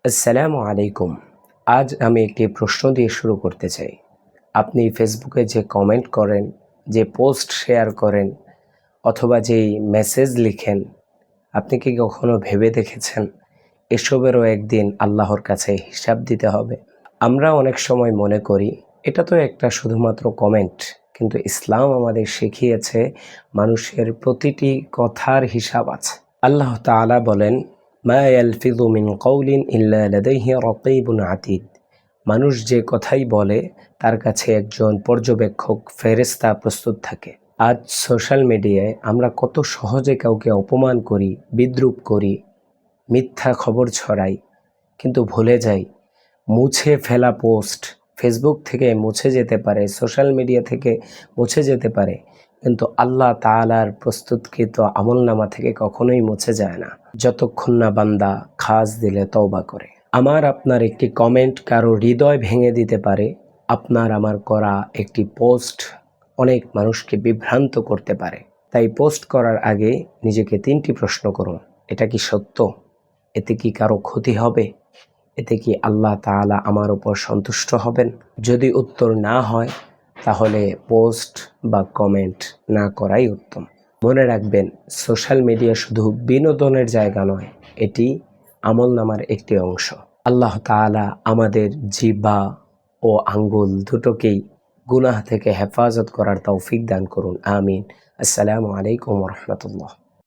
আসসালামু আলাইকুম। আজ আমি একটি প্রশ্ন দিয়ে শুরু করতে চাই। আপনি ফেসবুকে যে কমেন্ট করেন, যে পোস্ট শেয়ার করেন অথবা যেই মেসেজ লিখেন, আপনি কি কখনো ভেবে দেখেছেন এসবেরও একদিন আল্লাহর কাছে হিসাব দিতে হবে? আমরা অনেক সময় মনে করি এটা তো একটা শুধুমাত্র কমেন্ট, কিন্তু ইসলাম আমাদের শিখিয়েছে মানুষের প্রতিটি কথার হিসাব আছে। আল্লাহ তাআলা বলেন, মা ইয়ালফিযু মিন কাওলিন ইল্লা লাদাইহি রাকীবুন আতীদ। মানুষ যে কথাই বলে তার কাছে একজন পর্যবেক্ষক ফেরেশতা প্রস্তুত থাকে। আজ সোশ্যাল মিডিয়ায় আমরা কত সহজে কাউকে অপমান করি, বিদ্রূপ করি, মিথ্যা খবর ছড়াই, কিন্তু ভুলে যাই মুছে ফেলা পোস্ট ফেসবুক থেকে মুছে যেতে পারে, সোশ্যাল মিডিয়া থেকে মুছে যেতে পারে, কিন্তু আল্লাহ তাআলার প্রস্তুতকৃত আমলনামা থেকে কখনোই মুছে যায় না, যতক্ষণ না বান্দা খাজ দিলে তওবা করে। আমার আপনার একটি কমেন্ট কারো হৃদয় ভেঙে দিতে পারে। আপনার আমার করা একটি পোস্ট অনেক মানুষকে বিভ্রান্ত করতে পারে। তাই পোস্ট করার আগে নিজেকে 3টি প্রশ্ন করুন। এটা কি সত্য? এতে কি কারো ক্ষতি হবে? এতে কি আল্লাহ তাআলা আমার উপর সন্তুষ্ট হবেন? যদি উত্তর না হয়, তাহলে পোস্ট বা কমেন্ট না করাই উত্তম। মনে রাখবেন, সোশ্যাল মিডিয়া শুধু বিনোদনের জায়গা নয়, এটি আমলনামার একটি অংশ। আল্লাহ তাআলা আমাদের জিহ্বা ও আঙ্গুল দুটোকেই গুনাহ থেকে হেফাজত করার তৌফিক দান করুন। আমিন। আসসালামু আলাইকুম ওয়া রাহমাতুল্লাহ।